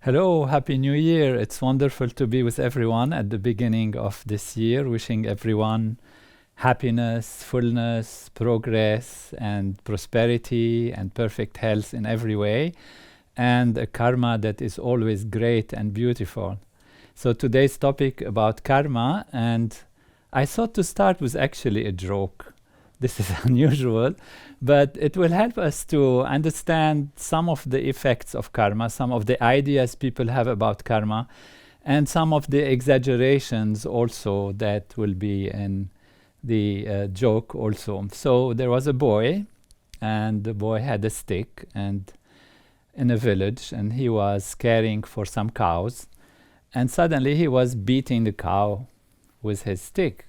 Hello, Happy New Year. It's wonderful to be with everyone at the beginning of this year, wishing everyone happiness, fullness, progress, and prosperity, and perfect health in every way, and a karma that is always great and beautiful. So today's topic about karma, and I thought to start with actually a joke. This is unusual, but it will help us to understand some of the effects of karma, some of the ideas people have about karma, and some of the exaggerations also that will be in the joke also. So there was a boy, and the boy had a stick and in a village, and he was caring for some cows, and suddenly he was beating the cow with his stick.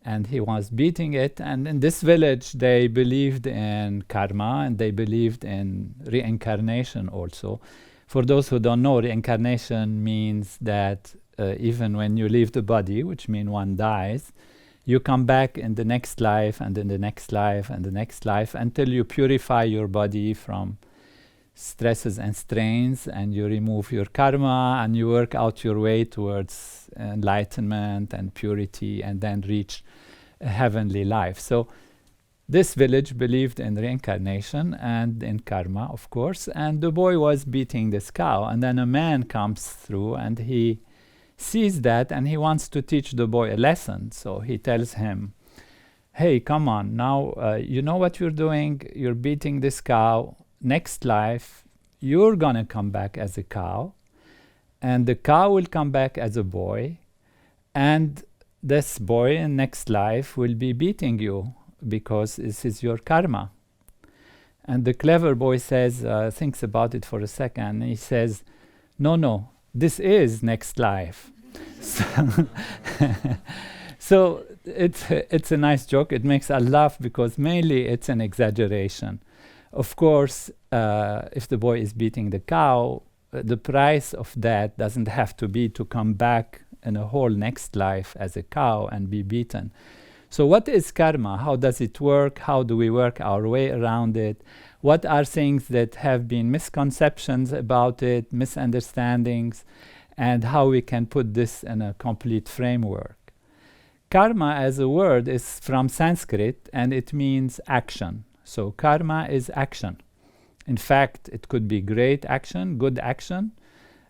And he was beating it, and in this village they believed in karma and they believed in reincarnation also. For those who don't know, reincarnation means that even when you leave the body, which means one dies, you come back in the next life and in the next life and the next life until you purify your body from stresses and strains, and you remove your karma and you work out your way towards enlightenment and purity, and then reach a heavenly life. So this village believed in reincarnation and in karma, of course, and the boy was beating this cow, and then a man comes through and he sees that and he wants to teach the boy a lesson. So he tells him, hey, come on, now you know what you're doing, you're beating this cow. Next life, you're gonna come back as a cow, and the cow will come back as a boy, and this boy in next life will be beating you because this is your karma. And the clever boy says, thinks about it for a second, and he says, no, this is next life. So it's a nice joke. It makes us laugh because mainly it's an exaggeration. Of course, if the boy is beating the cow, the price of that doesn't have to be to come back in a whole next life as a cow and be beaten. So what is karma? How does it work? How do we work our way around it? What are things that have been misconceptions about it, misunderstandings, and how we can put this in a complete framework? Karma as a word is from Sanskrit, and it means action. So karma is action. In fact, it could be great action, good action.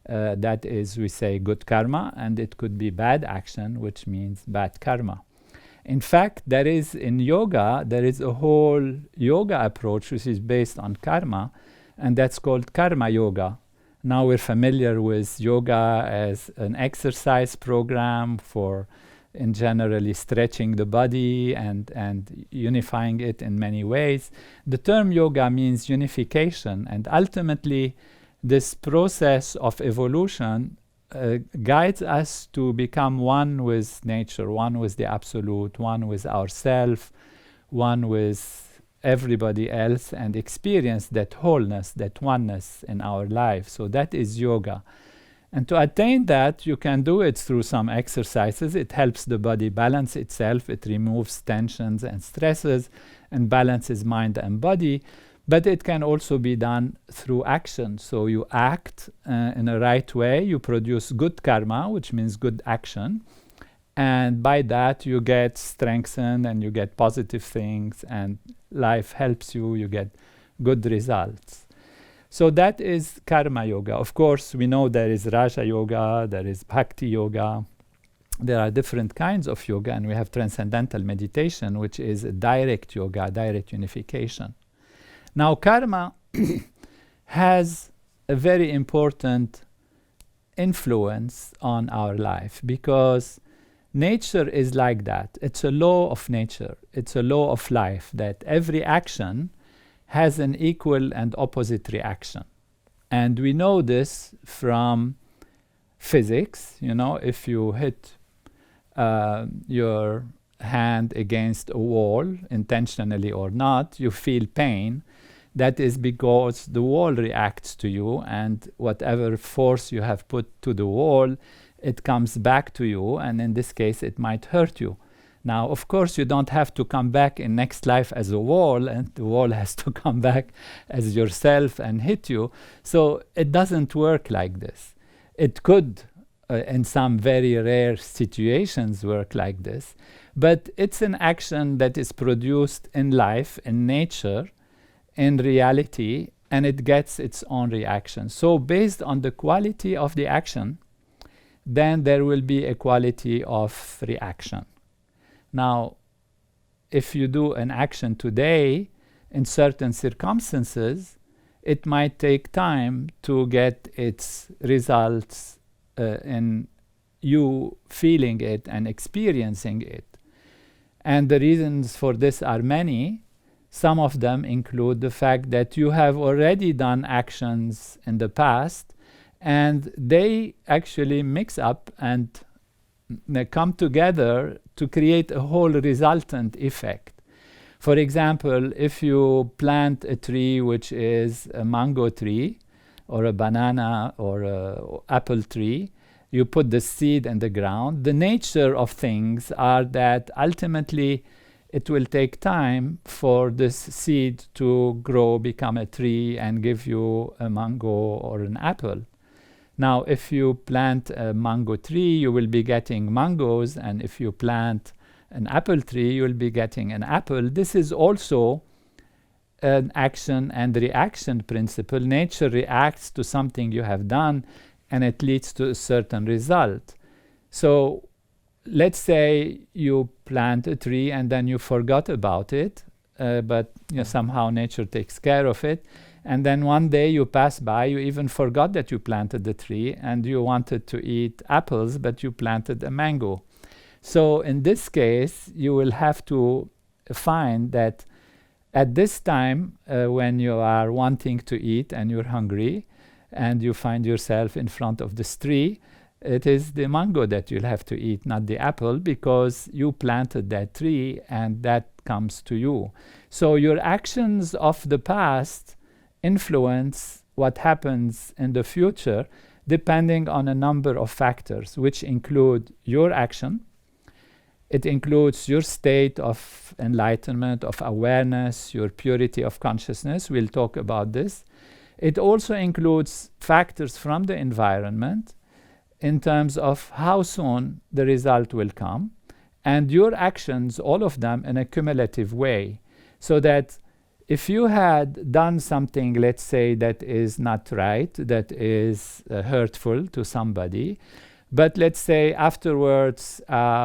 That is, we say good karma, and it could be bad action, which means bad karma. In fact, there is in yoga, there is a whole yoga approach which is based on karma, and that's called karma yoga. Now we're familiar with yoga as an exercise program for in generally stretching the body and unifying it in many ways. The term yoga means unification, and ultimately this process of evolution guides us to become one with nature, one with the absolute, one with ourself, one with everybody else, and experience that wholeness, that oneness in our life. So that is yoga. And to attain that, you can do it through some exercises. It helps the body balance itself. It removes tensions and stresses and balances mind and body. But it can also be done through action. So you act in a right way. You produce good karma, which means good action. And by that, you get strengthened and you get positive things, and life helps you. You get good results. So that is karma yoga. Of course, we know there is Raja yoga, there is Bhakti yoga. There are different kinds of yoga, and we have transcendental meditation, which is a direct yoga, direct unification. Now, karma has a very important influence on our life because nature is like that. It's a law of nature. It's a law of life that every action has an equal and opposite reaction. And we know this from physics. You know, if you hit your hand against a wall, intentionally or not, you feel pain. That is because the wall reacts to you, and whatever force you have put to the wall, it comes back to you, and in this case, it might hurt you. Now, of course, you don't have to come back in next life as a wall, and the wall has to come back as yourself and hit you. So it doesn't work like this. It could, in some very rare situations, work like this. But it's an action that is produced in life, in nature, in reality, and it gets its own reaction. So based on the quality of the action, then there will be a quality of reaction. Now, if you do an action today, in certain circumstances, it might take time to get its results in you feeling it and experiencing it. And the reasons for this are many. Some of them include the fact that you have already done actions in the past, and they actually mix up and they come together to create a whole resultant effect. For example, if you plant a tree which is a mango tree, or a banana, or an apple tree, you put the seed in the ground. The nature of things are that ultimately it will take time for this seed to grow, become a tree, and give you a mango or an apple. Now, if you plant a mango tree, you will be getting mangoes, and if you plant an apple tree, you will be getting an apple. This is also an action and reaction principle. Nature reacts to something you have done, and it leads to a certain result. So let's say you plant a tree and then you forgot about it, but somehow nature takes care of it. And then one day you pass by, you even forgot that you planted the tree, and you wanted to eat apples, but you planted a mango. So in this case, you will have to find that at this time, when you are wanting to eat and you're hungry, and you find yourself in front of this tree, it is the mango that you'll have to eat, not the apple, because you planted that tree and that comes to you. So your actions of the past influence what happens in the future, depending on a number of factors, which include your action. It includes your state of enlightenment, of awareness, your purity of consciousness. We'll talk about this. It also includes factors from the environment in terms of how soon the result will come, and your actions, all of them, in a cumulative way. So that if you had done something, let's say, that is not right, that is hurtful to somebody, but let's say afterwards,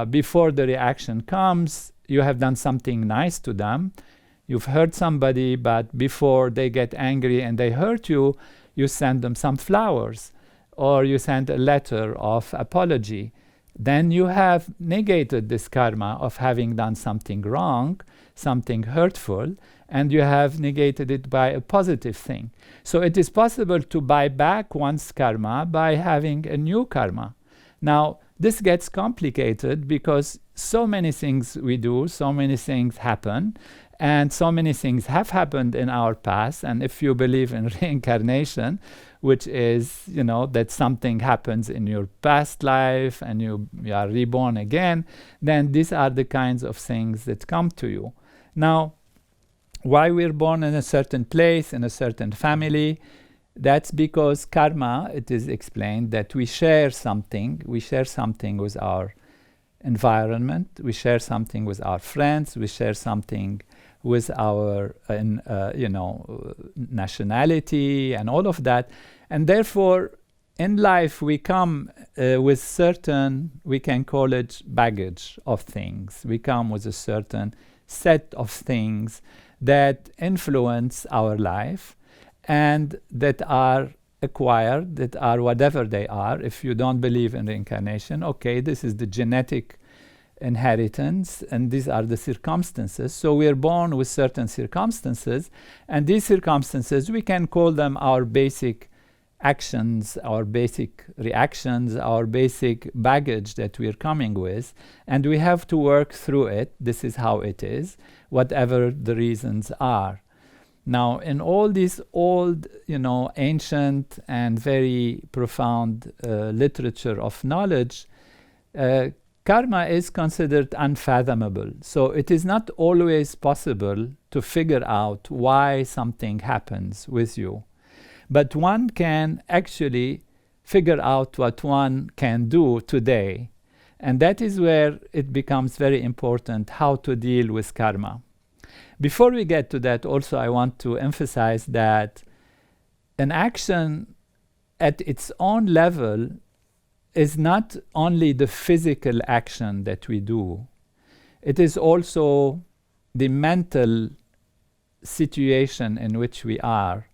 before the reaction comes, you have done something nice to them. You've hurt somebody, but before they get angry and they hurt you, you send them some flowers, or you send a letter of apology. Then you have negated this karma of having done something wrong, something hurtful, and you have negated it by a positive thing. So it is possible to buy back one's karma by having a new karma. Now, this gets complicated because so many things we do, so many things happen, and so many things have happened in our past. And if you believe in reincarnation, which is, that something happens in your past life and you are reborn again, then these are the kinds of things that come to you. Now, why we're born in a certain place, in a certain family, that's because karma, it is explained that we share something. We share something with our environment. We share something with our friends. We share something with our nationality and all of that. And therefore, in life, we come with certain, we can call it baggage of things. We come with a certain set of things that influence our life and that are acquired, that are whatever they are. If you don't believe in reincarnation, okay, this is the genetic inheritance, and these are the circumstances. So we are born with certain circumstances, and these circumstances, we can call them our basic actions, our basic reactions, our basic baggage that we're coming with, and we have to work through it. This is how it is, whatever the reasons are. Now, in all these old, ancient and very profound literature of knowledge, karma is considered unfathomable. So it is not always possible to figure out why something happens with you. But one can actually figure out what one can do today. And that is where it becomes very important how to deal with karma. Before we get to that, also I want to emphasize that an action at its own level is not only the physical action that we do. It is also the mental situation in which we are,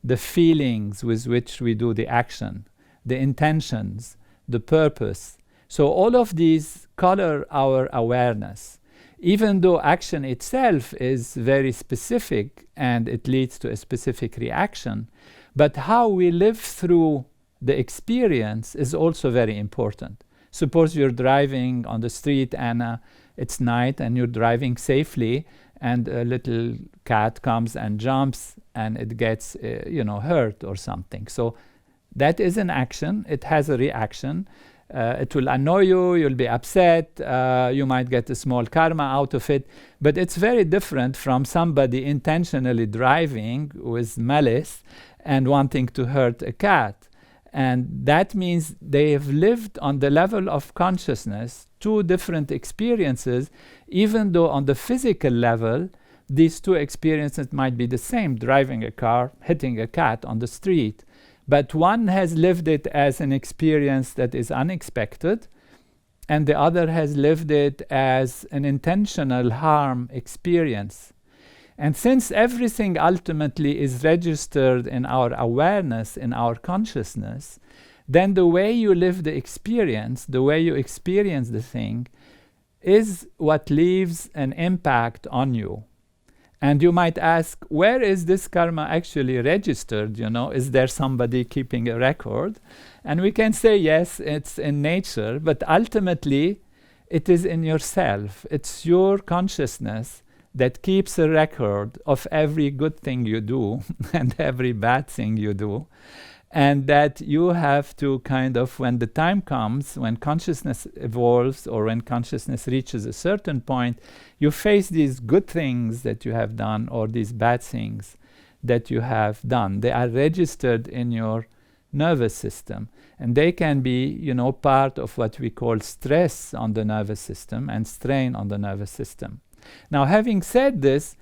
the feelings with which we do the action, the intentions, the purpose. So all of these color our awareness. Even though action itself is very specific and it leads to a specific reaction, but how we live through the experience is also very important. Suppose you're driving on the street and it's night and you're driving safely and a little cat comes and jumps and it gets hurt or something. So that is an action. It has a reaction. It will annoy you, you'll be upset, you might get a small karma out of it, but it's very different from somebody intentionally driving with malice and wanting to hurt a cat. And that means they have lived on the level of consciousness, two different experiences, even though on the physical level, these two experiences might be the same, driving a car, hitting a cat on the street. But one has lived it as an experience that is unexpected, and the other has lived it as an intentional harm experience. And since everything ultimately is registered in our awareness, in our consciousness, then the way you live the experience, the way you experience the thing, is what leaves an impact on you. And you might ask, where is this karma actually registered? Is there somebody keeping a record? And we can say, yes, it's in nature, but ultimately it is in yourself. It's your consciousness that keeps a record of every good thing you do and every bad thing you do. And that you have to kind of, when the time comes, when consciousness evolves or when consciousness reaches a certain point, you face these good things that you have done or these bad things that you have done. They are registered in your nervous system. And they can be, part of what we call stress on the nervous system and strain on the nervous system. Now, having said this,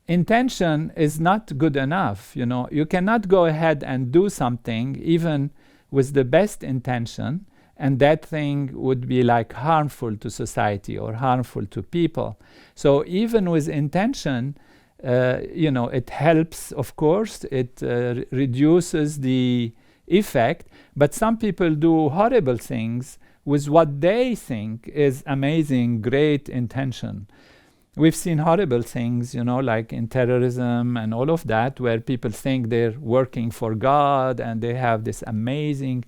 intention is not good enough. You cannot go ahead and do something even with the best intention, and that thing would be like harmful to society or harmful to people. So even with intention, it helps, of course, it reduces the effect, but some people do horrible things with what they think is amazing, great intention. We've seen horrible things, like in terrorism and all of that, where people think they're working for God and they have this amazing,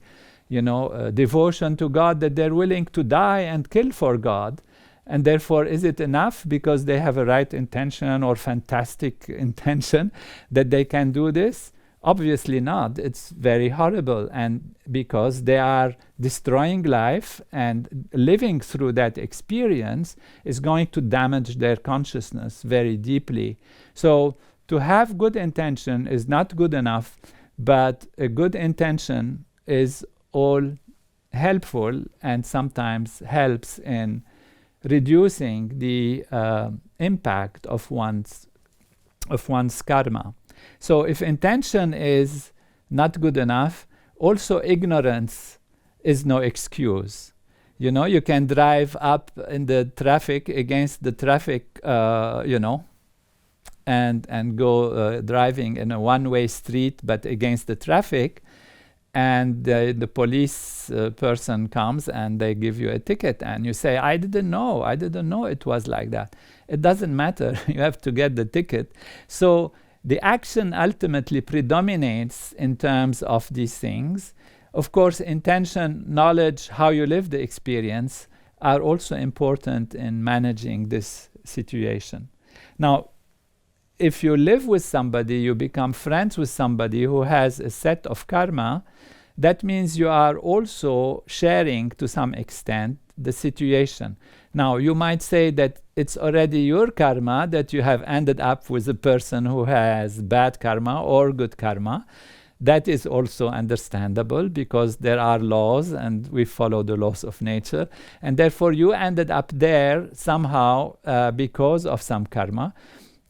devotion to God that they're willing to die and kill for God. And therefore, is it enough because they have a right intention or fantastic intention that they can do this? Obviously not. It's very horrible, and because they are destroying life, and living through that experience is going to damage their consciousness very deeply. So to have good intention is not good enough, but a good intention is all helpful and sometimes helps in reducing the impact of one's karma. So if intention is not good enough, also ignorance is no excuse. You can drive up in the traffic against the traffic, and go driving in a one-way street, but against the traffic, and the police person comes and they give you a ticket, and you say, I didn't know it was like that. It doesn't matter. You have to get the ticket. So the action ultimately predominates in terms of these things. Of course, intention, knowledge, how you live the experience are also important in managing this situation. Now, if you live with somebody, you become friends with somebody who has a set of karma, that means you are also sharing to some extent the situation. Now, you might say that it's already your karma that you have ended up with a person who has bad karma or good karma. That is also understandable because there are laws and we follow the laws of nature. And therefore, you ended up there somehow because of some karma.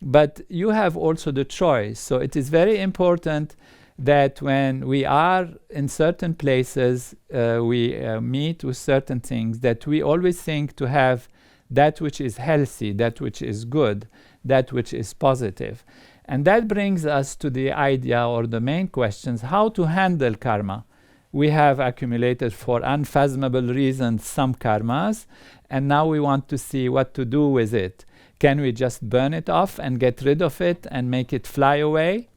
But you have also the choice. So it is very important that when we are in certain places, we meet with certain things, that we always think to have that which is healthy, that which is good, that which is positive. And that brings us to the idea or the main questions, how to handle karma. We have accumulated for unfathomable reasons some karmas, and now we want to see what to do with it. Can we just burn it off and get rid of it and make it fly away?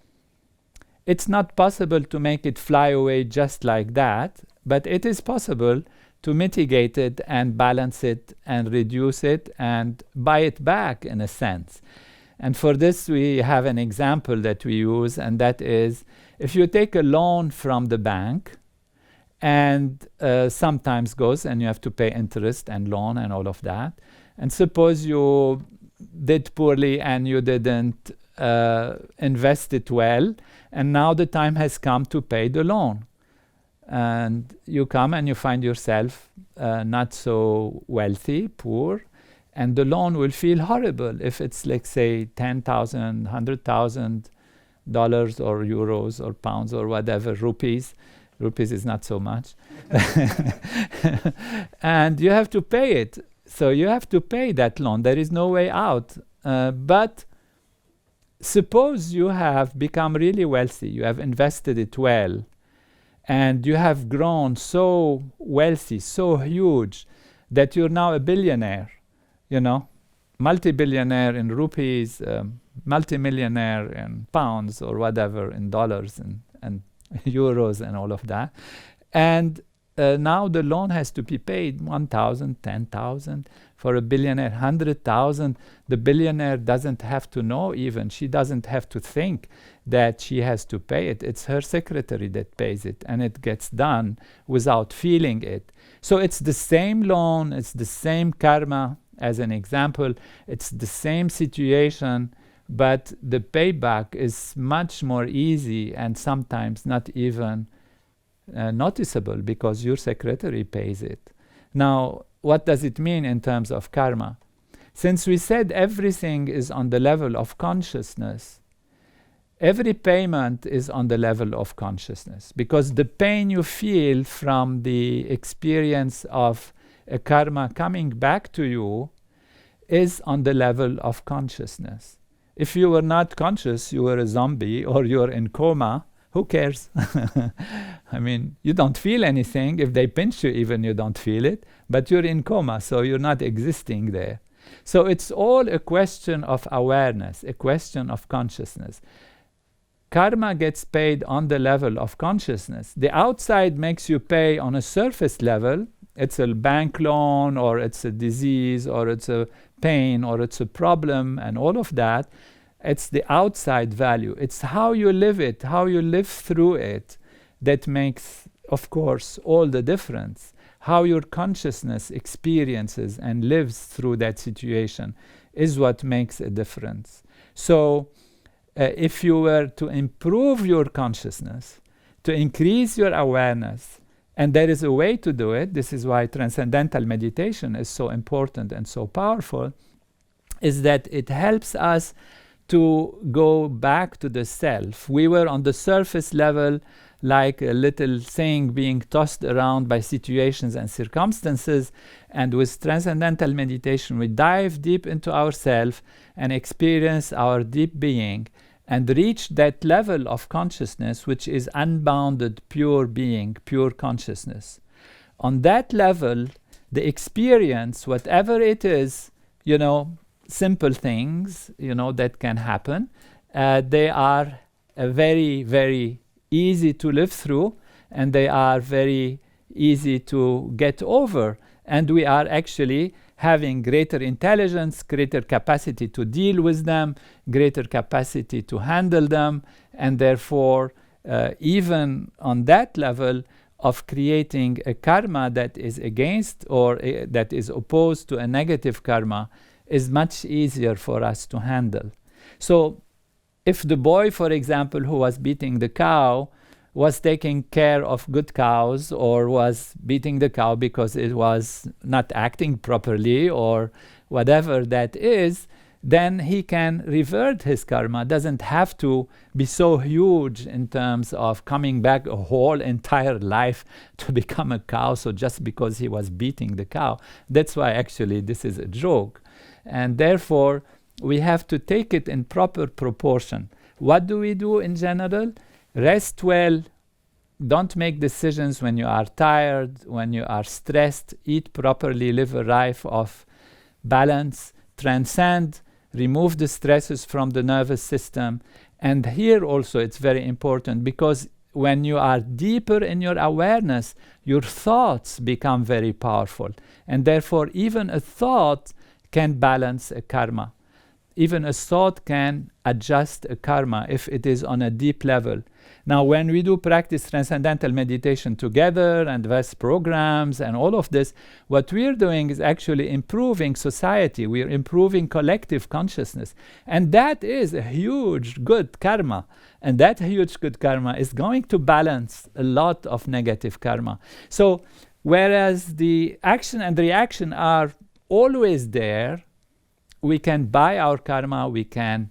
It's not possible to make it fly away just like that, but it is possible to mitigate it and balance it and reduce it and buy it back in a sense. And for this, we have an example that we use, and that is if you take a loan from the bank, and sometimes goes and you have to pay interest and loan and all of that, and suppose you did poorly and you didn't invest it well, and now the time has come to pay the loan. And you come and you find yourself not so wealthy, poor, and the loan will feel horrible if it's like, say, $10,000, $100,000 or euros or pounds or whatever, rupees. Rupees is not so much. And you have to pay it. So you have to pay that loan. There is no way out. But suppose you have become really wealthy. You have invested it well. And you have grown so wealthy, so huge, that you're now a billionaire. You know, multi-billionaire in rupees, multi-millionaire in pounds or whatever, in dollars and euros and all of that. And now the loan has to be paid 1,000, 10,000 for a billionaire, 100,000. The billionaire doesn't have to know even. She doesn't have to think that she has to pay it. It's her secretary that pays it, and it gets done without feeling it. So it's the same loan, it's the same karma. As an example, it's the same situation, but the payback is much more easy and sometimes not even noticeable because your secretary pays it. Now, what does it mean in terms of karma? Since we said everything is on the level of consciousness, every payment is on the level of consciousness, because the pain you feel from the experience of a karma coming back to you is on the level of consciousness. If you were not conscious, you were a zombie or you're in coma, who cares? I mean, you don't feel anything. If they pinch you even, you don't feel it, but you're in coma, so you're not existing there. So it's all a question of awareness, a question of consciousness. Karma gets paid on the level of consciousness. The outside makes you pay on a surface level. It's a bank loan, or it's a disease, or it's a pain, or it's a problem, and all of that. It's the outside value. It's how you live it, how you live through it, that makes, of course, all the difference. How your consciousness experiences and lives through that situation is what makes a difference. So if you were to improve your consciousness, to increase your awareness, and there is a way to do it, this is why transcendental meditation is so important and so powerful, is that it helps us to go back to the self. We were on the surface level, like a little thing being tossed around by situations and circumstances, and with transcendental meditation we dive deep into ourself and experience our deep being and reach that level of consciousness which is unbounded, pure being, pure consciousness. On that level, the experience, whatever it is, simple things, that can happen, they are very, very easy to live through, and they are very easy to get over. And we are actually having greater intelligence, greater capacity to deal with them, greater capacity to handle them, and therefore, even on that level, of creating a karma that is against or that is opposed to a negative karma is much easier for us to handle. So if the boy, for example, who was beating the cow was taking care of good cows, or was beating the cow because it was not acting properly, or whatever that is, then he can revert his karma. Doesn't have to be so huge in terms of coming back a whole entire life to become a cow, so just because he was beating the cow. That's why actually this is a joke. And therefore, we have to take it in proper proportion. What do we do in general? Rest well. Don't make decisions when you are tired, when you are stressed. Eat properly, live a life of balance, transcend, remove the stresses from the nervous system. And here also it's very important, because when you are deeper in your awareness, your thoughts become very powerful. And therefore, even a thought can balance a karma. Even a thought can adjust a karma if it is on a deep level. Now, when we do practice transcendental meditation together and VEST programs and all of this, what we're doing is actually improving society. We're improving collective consciousness. And that is a huge good karma. And that huge good karma is going to balance a lot of negative karma. So, whereas the action and reaction are always there, we can buy our karma, we can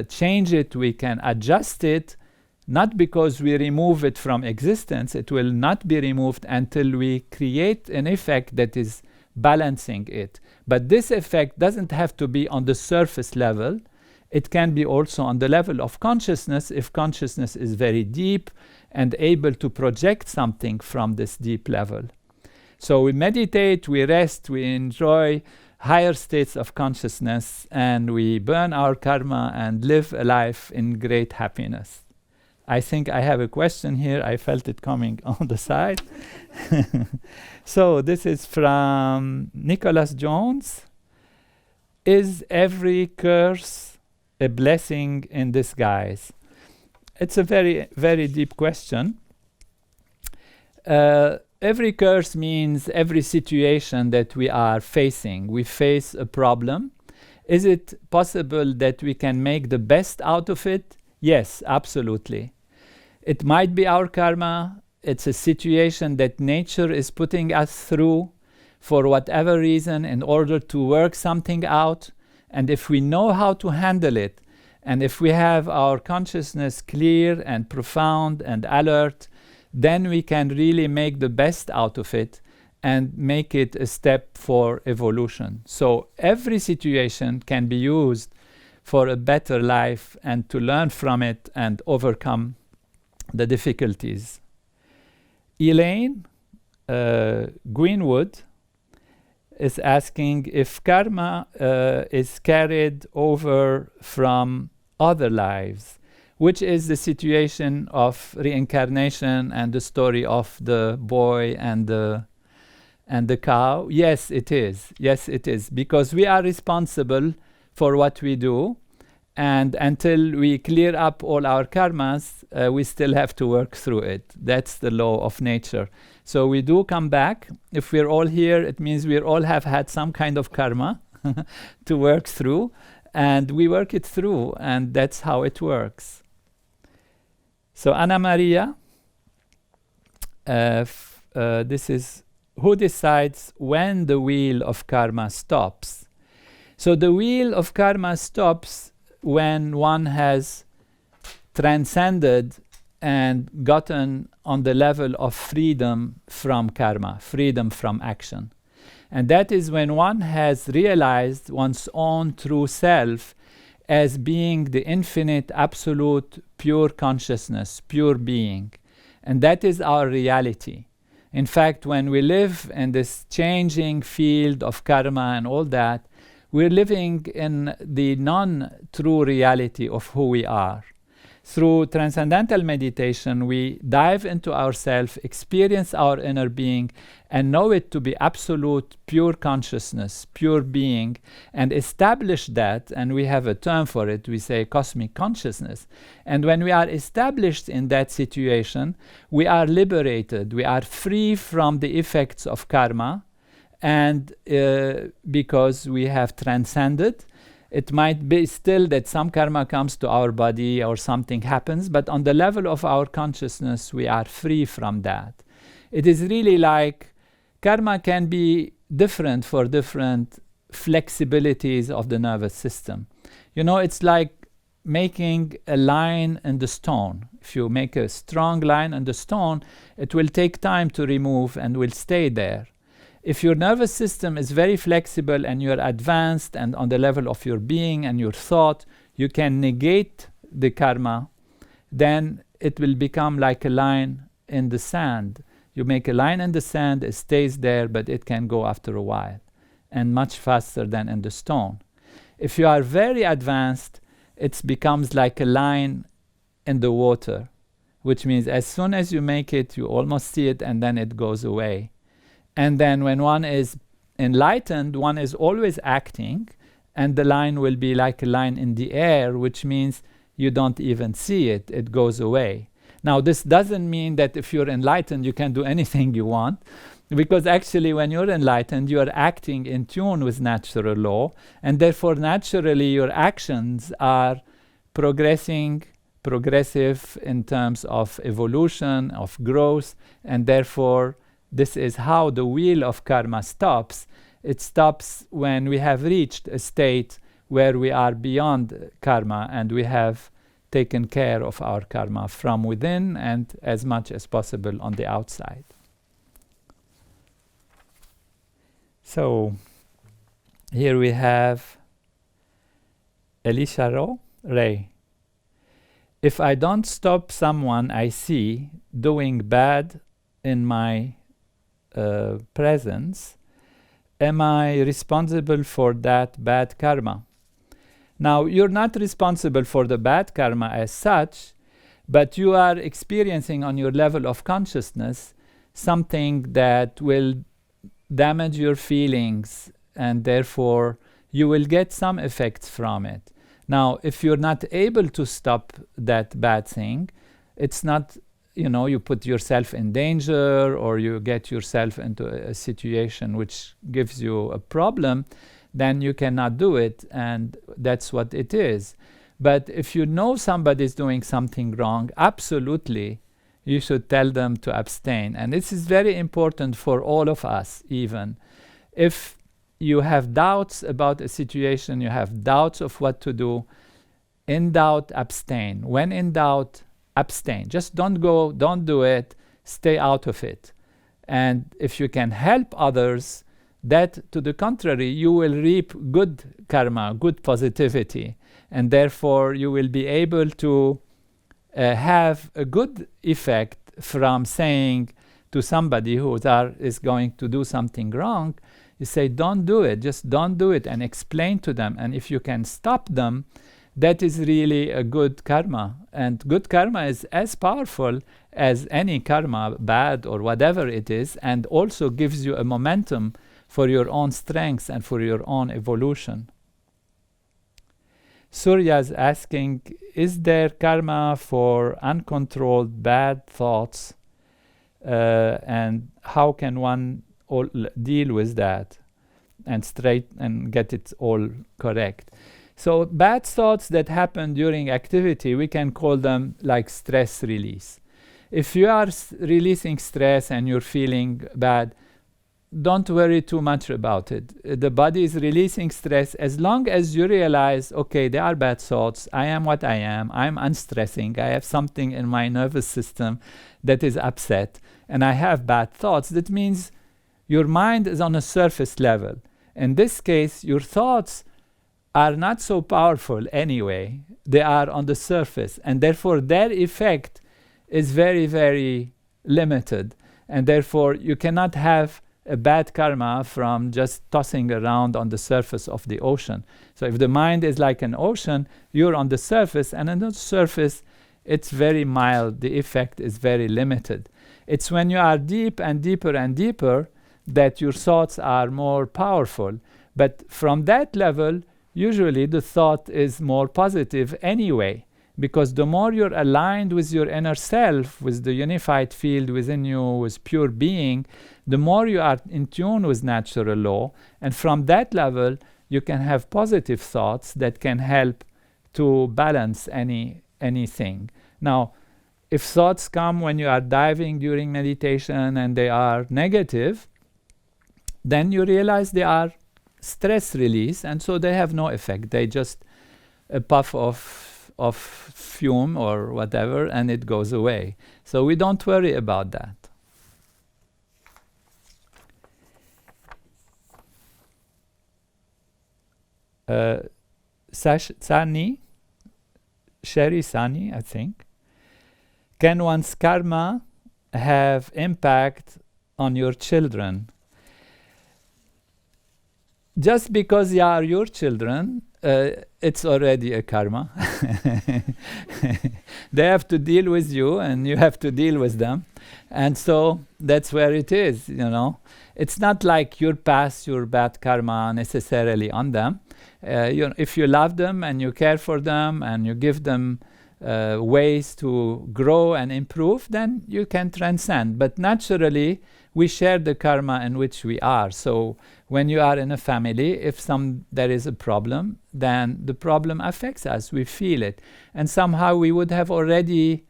change it, we can adjust it, not because we remove it from existence. It will not be removed until we create an effect that is balancing it. But this effect doesn't have to be on the surface level. It can be also on the level of consciousness, if consciousness is very deep and able to project something from this deep level. So we meditate, we rest, we enjoy higher states of consciousness, and we burn our karma and live a life in great happiness. I think I have a question here. I felt it coming on the side. So this is from Nicholas Jones. Is every curse a blessing in disguise? It's a very, very deep question. Every curse means every situation that we are facing. We face a problem. Is it possible that we can make the best out of it? Yes, absolutely. It might be our karma. It's a situation that nature is putting us through for whatever reason in order to work something out. And if we know how to handle it, and if we have our consciousness clear and profound and alert, then we can really make the best out of it and make it a step for evolution. So every situation can be used for a better life and to learn from it and overcome the difficulties. Elaine Greenwood is asking if karma is carried over from other lives, which is the situation of reincarnation and the story of the boy and the cow. Yes, it is. Yes, it is. Because we are responsible for what we do. And until we clear up all our karmas, we still have to work through it. That's the law of nature. So we do come back. If we're all here, it means we all have had some kind of karma to work through. And we work it through. And that's how it works. So Anna Maria, this is who decides when the wheel of karma stops. So the wheel of karma stops when one has transcended and gotten on the level of freedom from karma, freedom from action. And that is when one has realized one's own true self as being the infinite, absolute, pure consciousness, pure being. And that is our reality. In fact, when we live in this changing field of karma and all that, we're living in the non-true reality of who we are. Through transcendental meditation, we dive into ourselves, experience our inner being, and know it to be absolute, pure consciousness, pure being, and establish that, and we have a term for it, we say cosmic consciousness. And when we are established in that situation, we are liberated, we are free from the effects of karma, and because we have transcended. It might be still that some karma comes to our body or something happens, but on the level of our consciousness, we are free from that. It is really like karma can be different for different flexibilities of the nervous system. You know, it's like making a line in the stone. If you make a strong line in the stone, it will take time to remove and will stay there. If your nervous system is very flexible and you're advanced and on the level of your being and your thought, you can negate the karma, then it will become like a line in the sand. You make a line in the sand, it stays there, but it can go after a while, and much faster than in the stone. If you are very advanced, it becomes like a line in the water, which means as soon as you make it, you almost see it, and then it goes away. And then when one is enlightened, one is always acting, and the line will be like a line in the air, which means you don't even see it, it goes away. Now, this doesn't mean that if you're enlightened, you can do anything you want, because actually when you're enlightened, you're acting in tune with natural law, and therefore naturally your actions are progressive in terms of evolution, of growth, and therefore this is how the wheel of karma stops. It stops when we have reached a state where we are beyond karma and we have taken care of our karma from within and as much as possible on the outside. So here we have Elisha Ray. If I don't stop someone I see doing bad in my presence, am I responsible for that bad karma? Now, you're not responsible for the bad karma as such, but you are experiencing on your level of consciousness something that will damage your feelings, and therefore you will get some effects from it. Now, if you're not able to stop that bad thing, it's not, you put yourself in danger or you get yourself into a situation which gives you a problem, then you cannot do it, and that's what it is. But if you know somebody is doing something wrong, absolutely, you should tell them to abstain. And this is very important for all of us, even. If you have doubts about a situation, you have doubts of what to do, in doubt, abstain. When in doubt, abstain. Just don't go, don't do it, stay out of it. And if you can help others, that to the contrary, you will reap good karma, good positivity, and therefore you will be able to have a good effect from saying to somebody who is going to do something wrong, you say, don't do it, just don't do it, and explain to them. And if you can stop them, that is really a good karma. And good karma is as powerful as any karma, bad or whatever it is, and also gives you a momentum for your own strength and for your own evolution. Surya is asking, is there karma for uncontrolled bad thoughts? And how can one deal with that and get it all correct? So bad thoughts that happen during activity, we can call them like stress release. If you are releasing stress and you're feeling bad, don't worry too much about it. The body is releasing stress as long as you realize, okay, there are bad thoughts, I am what I am, I'm unstressing, I have something in my nervous system that is upset, and I have bad thoughts. That means your mind is on a surface level. In this case, your thoughts are not so powerful anyway. They are on the surface, and therefore their effect is very, very limited, and therefore you cannot have a bad karma from just tossing around on the surface of the ocean. So if the mind is like an ocean, you're on the surface, and on the surface it's very mild. The effect is very limited. It's when you are deep and deeper and deeper that your thoughts are more powerful. But from that level, usually the thought is more positive anyway, because the more you're aligned with your inner self, with the unified field within you, with pure being, the more you are in tune with natural law. And from that level, you can have positive thoughts that can help to balance anything. Now, if thoughts come when you are diving during meditation and they are negative, then you realize they are stress release, and so they have no effect. They just a puff of fume or whatever, and it goes away. So we don't worry about that. Sherry Sani, I think. Can one's karma have impact on your children? Just because they are your children, it's already a karma. They have to deal with you, and you have to deal with them. And so that's where it is, you know. It's not like you pass your bad karma necessarily on them. If you love them and you care for them and you give them ways to grow and improve, then you can transcend. But naturally, we share the karma in which we are. So when you are in a family, if there is a problem, then the problem affects us. We feel it. And somehow we would have already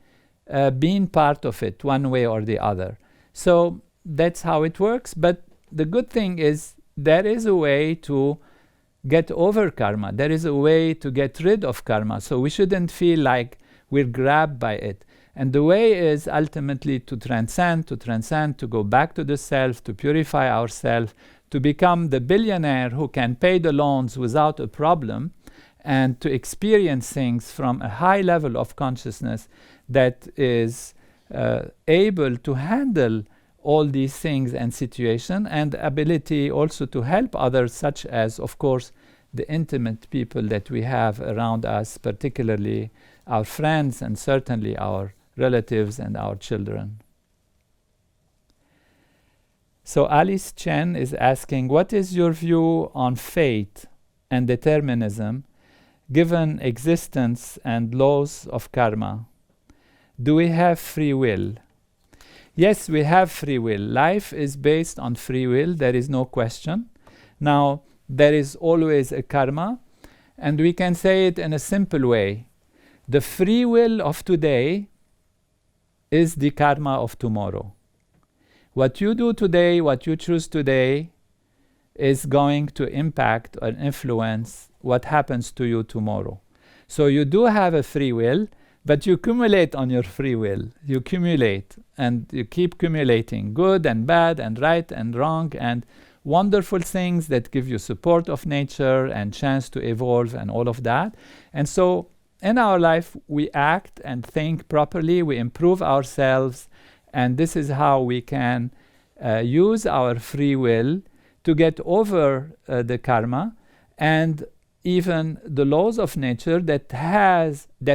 been part of it one way or the other. So that's how it works. But the good thing is there is a way to get over karma. There is a way to get rid of karma. So we shouldn't feel like we're grabbed by it. And the way is ultimately to transcend, to go back to the self, to purify ourselves, to become the billionaire who can pay the loans without a problem, and to experience things from a high level of consciousness that is able to handle all these things and situations, and ability also to help others, such as, of course, the intimate people that we have around us, particularly our friends and certainly our relatives and our children. So Alice Chen is asking, what is your view on fate and determinism, given existence and laws of karma? Do we have free will? Yes, we have free will. Life is based on free will, there is no question. Now, there is always a karma, and we can say it in a simple way. The free will of today is the karma of tomorrow. What you do today, what you choose today, is going to impact or influence what happens to you tomorrow. So you do have a free will, but you accumulate on your free will. You accumulate, and you keep accumulating good and bad and right and wrong and wonderful things that give you support of nature and chance to evolve and all of that. And so in our life, we act and think properly, we improve ourselves, and this is how we can use our free will to get over the karma and even the laws of nature that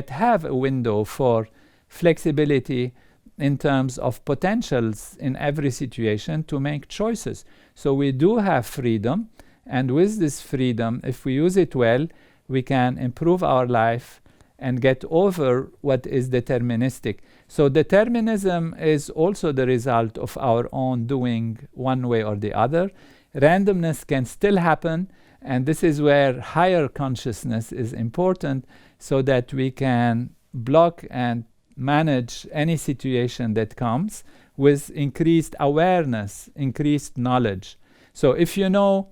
have a window for flexibility in terms of potentials in every situation to make choices. So we do have freedom, and with this freedom, if we use it well, we can improve our life and get over what is deterministic. So determinism is also the result of our own doing one way or the other. Randomness can still happen, and this is where higher consciousness is important, so that we can block and manage any situation that comes with increased awareness, increased knowledge. So if you know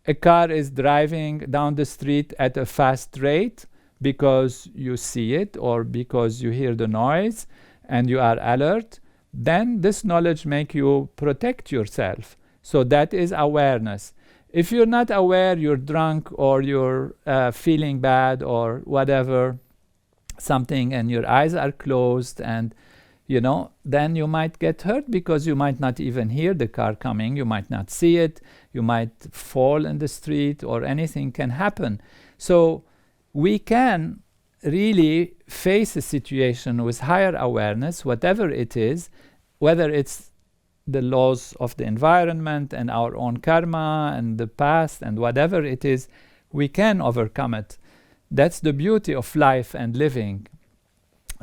a car is driving down the street at a fast rate because you see it or because you hear the noise and you are alert, then this knowledge makes you protect yourself. So that is awareness. If you're not aware, you're drunk or you're feeling bad or whatever, something, and your eyes are closed, and then you might get hurt because you might not even hear the car coming, you might not see it, you might fall in the street, or anything can happen. So we can really face a situation with higher awareness, whatever it is, whether it's the laws of the environment and our own karma and the past and whatever it is, we can overcome it. That's the beauty of life and living.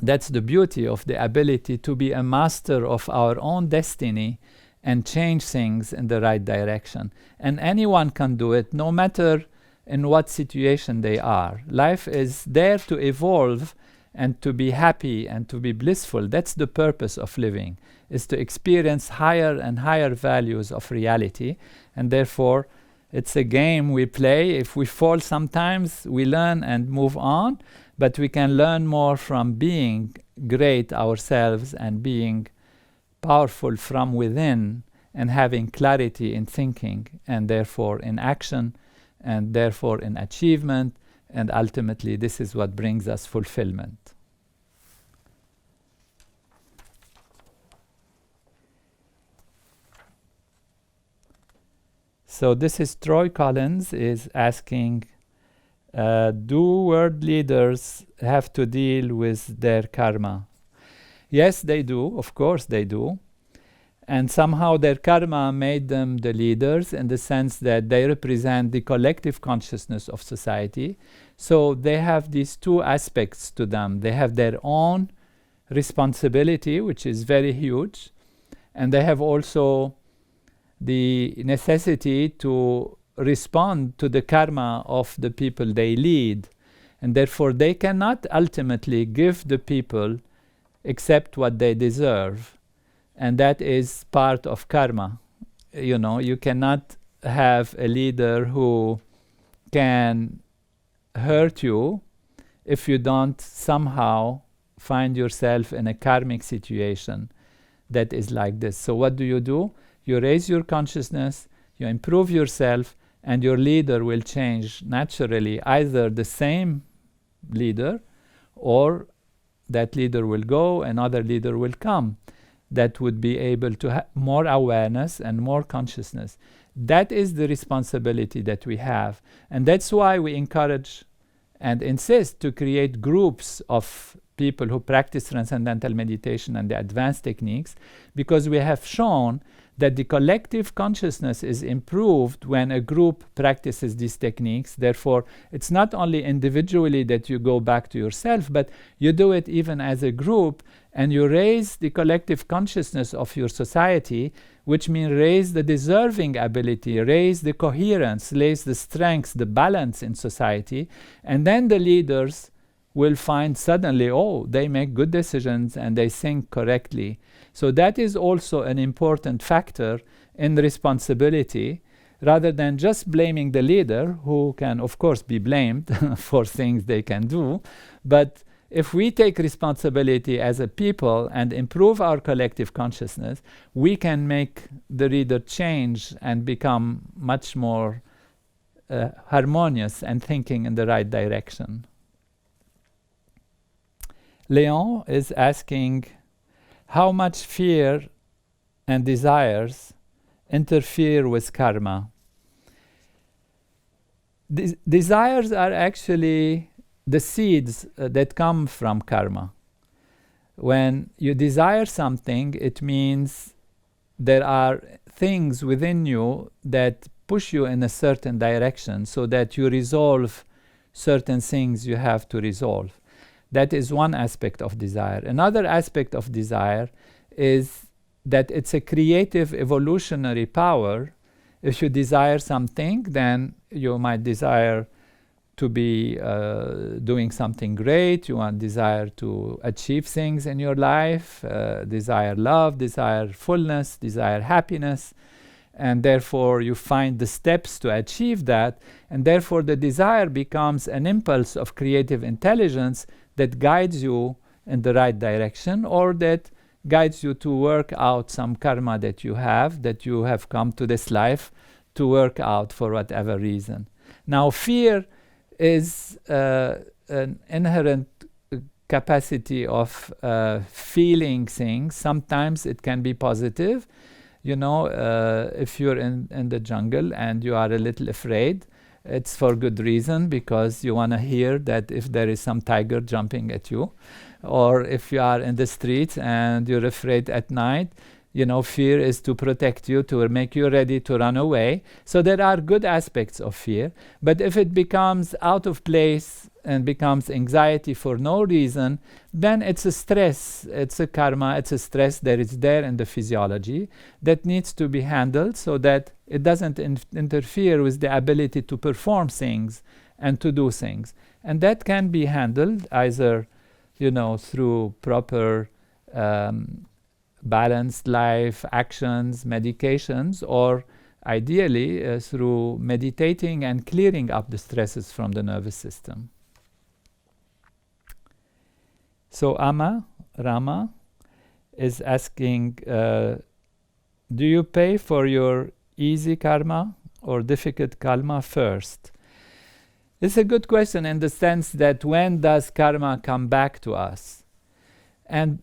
That's the beauty of the ability to be a master of our own destiny and change things in the right direction. And anyone can do it, no matter in what situation they are. Life is there to evolve and to be happy and to be blissful. That's the purpose of living, is to experience higher and higher values of reality. And therefore, it's a game we play. If we fall sometimes, we learn and move on, but we can learn more from being great ourselves and being powerful from within and having clarity in thinking and therefore in action and therefore in achievement, and ultimately this is what brings us fulfillment. So this is Troy Collins is asking, do world leaders have to deal with their karma? Yes, they do. Of course they do. And somehow their karma made them the leaders in the sense that they represent the collective consciousness of society. So they have these two aspects to them. They have their own responsibility, which is very huge, and they have also the necessity to respond to the karma of the people they lead. And therefore they cannot ultimately give the people except what they deserve. And that is part of karma. You know, you cannot have a leader who can hurt you if you don't somehow find yourself in a karmic situation that is like this. So what do? You raise your consciousness, you improve yourself, and your leader will change naturally, either the same leader or that leader will go, another leader will come that would be able to have more awareness and more consciousness. That is the responsibility that we have. And that's why we encourage and insist to create groups of people who practice transcendental meditation and the advanced techniques, because we have shown that the collective consciousness is improved when a group practices these techniques. Therefore, it's not only individually that you go back to yourself, but you do it even as a group, and you raise the collective consciousness of your society, which means raise the deserving ability, raise the coherence, raise the strength, the balance in society, and then the leaders will find suddenly, oh, they make good decisions and they think correctly. So that is also an important factor in responsibility, rather than just blaming the leader, who can, of course, be blamed for things they can do. But if we take responsibility as a people and improve our collective consciousness, we can make the leader change and become much more harmonious and thinking in the right direction. Leon is asking, how much fear and desires interfere with karma? Desires are actually the seeds that come from karma. When you desire something, it means there are things within you that push you in a certain direction so that you resolve certain things you have to resolve. That is one aspect of desire. Another aspect of desire is that it's a creative evolutionary power. If you desire something, then you might desire to be doing something great. You want desire to achieve things in your life, desire love, desire fullness, desire happiness. And therefore you find the steps to achieve that. And therefore the desire becomes an impulse of creative intelligence that guides you in the right direction, or that guides you to work out some karma that you have come to this life to work out for whatever reason. Now, fear is an inherent capacity of feeling things. Sometimes it can be positive. You know, if you're in the jungle and you are a little afraid, It's for good reason, because you want to hear that if there is some tiger jumping at you, or if you are in the streets and you're afraid at night, fear is to protect you, to make you ready to run away. So there are good aspects of fear. But if it becomes out of place and becomes anxiety for no reason, then it's a stress, it's a karma, it's a stress that is there in the physiology that needs to be handled so that it doesn't interfere with the ability to perform things and to do things. And that can be handled either, through proper balanced life actions, medications, or ideally through meditating and clearing up the stresses from the nervous system. So Rama is asking, do you pay for your easy karma or difficult karma first? It's a good question in the sense that when does karma come back to us? And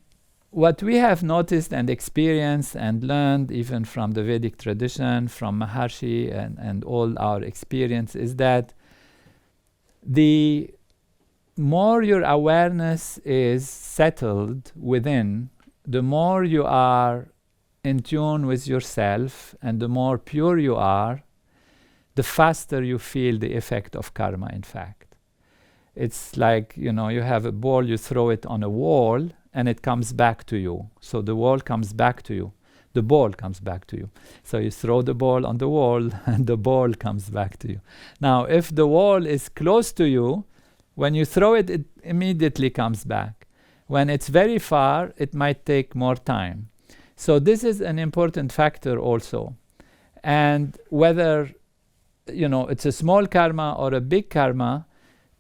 what we have noticed and experienced and learned even from the Vedic tradition, from Maharshi and all our experience, is that the more your awareness is settled within, the more you are in tune with yourself and the more pure you are, the faster you feel the effect of karma, in fact. It's like, you have a ball, you throw it on a wall, and it comes back to you. So the wall comes back to you. The ball comes back to you. So you throw the ball on the wall, and the ball comes back to you. Now, if the wall is close to you, when you throw it, it immediately comes back. When it's very far, it might take more time. So this is an important factor also. And whether, it's a small karma or a big karma,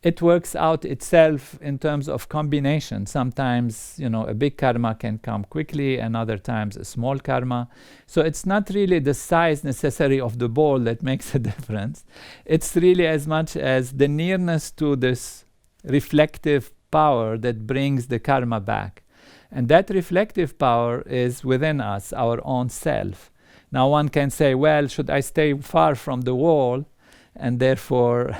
it works out itself in terms of combination. Sometimes, a big karma can come quickly, and other times a small karma. So it's not really the size necessary of the ball that makes a difference. It's really as much as the nearness to this reflective power that brings the karma back. And that reflective power is within us, our own self. Now one can say, well, should I stay far from the wall and therefore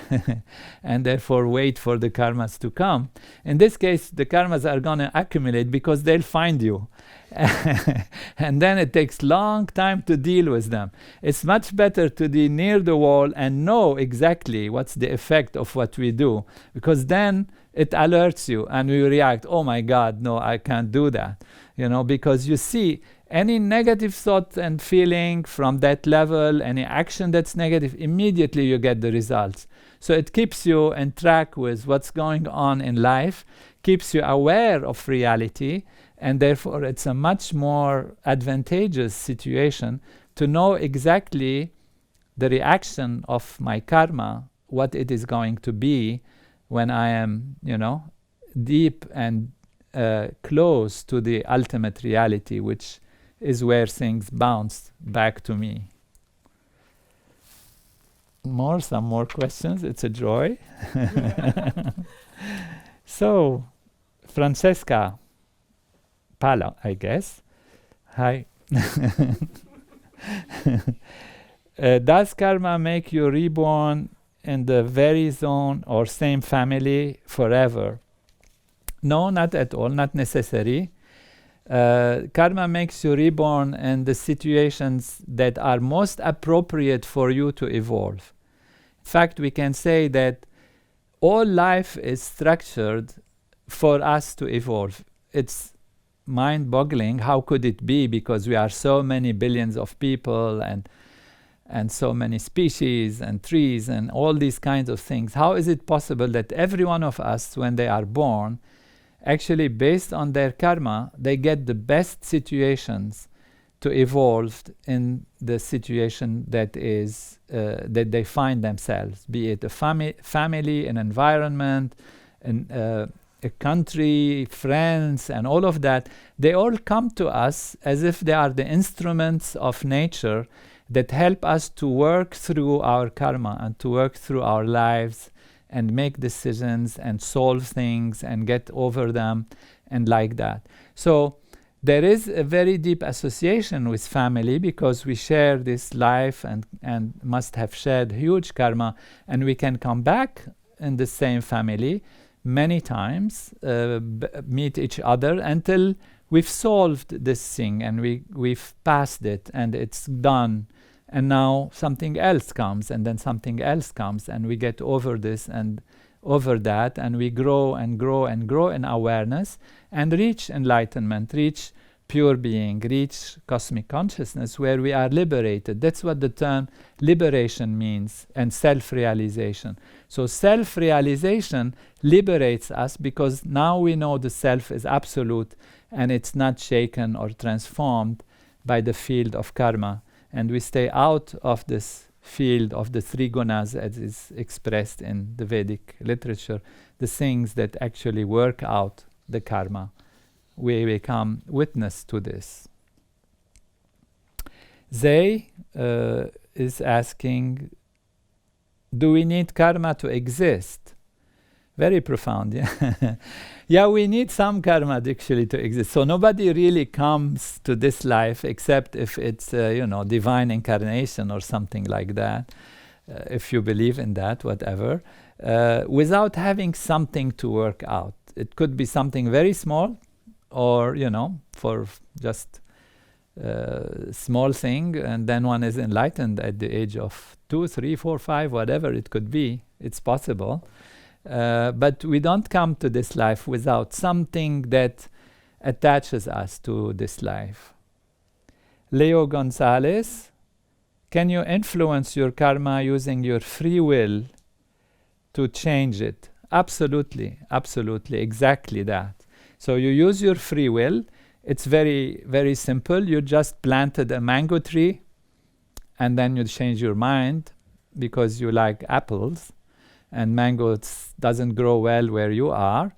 wait for the karmas to come? In this case, the karmas are going to accumulate because they'll find you. And then it takes long time to deal with them. It's much better to be near the wall and know exactly what's the effect of what we do, because then it alerts you and you react, oh my God, no, I can't do that. Because you see, any negative thought and feeling from that level, any action that's negative, immediately you get the results. So it keeps you in track with what's going on in life, keeps you aware of reality, and therefore it's a much more advantageous situation to know exactly the reaction of my karma, what it is going to be when I am, deep and close to the ultimate reality, which is where things bounce back to me. Some more questions. It's a joy. So, Francesca Pala, I guess. Hi. Does karma make you reborn in the very zone or same family forever? No, not at all, not necessary. Karma makes you reborn in the situations that are most appropriate for you to evolve. In fact, we can say that all life is structured for us to evolve. It's mind-boggling. How could it be? Because we are so many billions of people and so many species and trees and all these kinds of things. How is it possible that every one of us, when they are born, actually, based on their karma, they get the best situations to evolve in the situation that is that they find themselves, be it a family, an environment, a country, friends, and all of that. They all come to us as if they are the instruments of nature that help us to work through our karma and to work through our lives and make decisions and solve things and get over them and like that. So there is a very deep association with family because we share this life and must have shared huge karma, and we can come back in the same family many times, meet each other until we've solved this thing and we've passed it and it's done. And now something else comes, and then something else comes, and we get over this and over that, and we grow and grow and grow in awareness and reach enlightenment, reach pure being, reach cosmic consciousness where we are liberated. That's what the term liberation means, and self-realization. So self-realization liberates us because now we know the self is absolute and it's not shaken or transformed by the field of karma. And we stay out of this field of the three gunas as is expressed in the Vedic literature, the things that actually work out the karma. We become witness to this. Zay is asking, do we need karma to exist? Very profound, yeah. Yeah, we need some karma actually to exist. So nobody really comes to this life except if it's, divine incarnation or something like that. If you believe in that, whatever, without having something to work out. It could be something very small, or, for just small thing, and then one is enlightened at the age of 2, 3, 4, 5, whatever it could be. It's possible. But we don't come to this life without something that attaches us to this life. Leo Gonzalez, can you influence your karma using your free will to change it? Absolutely, absolutely, exactly that. So you use your free will. It's very, very simple. You just planted a mango tree, and then you change your mind because you like apples. And mango doesn't grow well where you are,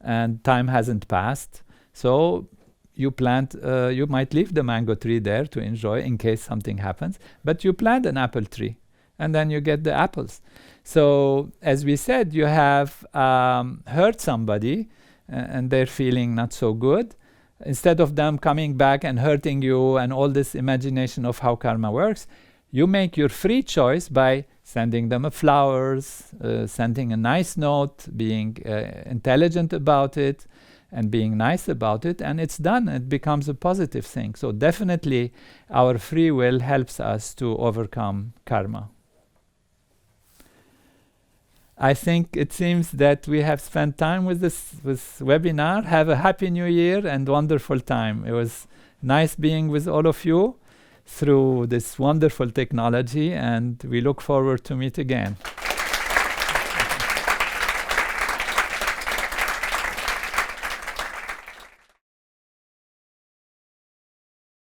and time hasn't passed. So you plant, you might leave the mango tree there to enjoy in case something happens, but you plant an apple tree, and then you get the apples. So as we said, you have hurt somebody, and they're feeling not so good. Instead of them coming back and hurting you and all this imagination of how karma works, you make your free choice by sending them flowers, sending a nice note, being intelligent about it, and being nice about it, and it's done. It becomes a positive thing. So definitely our free will helps us to overcome karma. I think it seems that we have spent time with this webinar. Have a happy new year and wonderful time. It was nice being with all of you through this wonderful technology, and we look forward to meet again.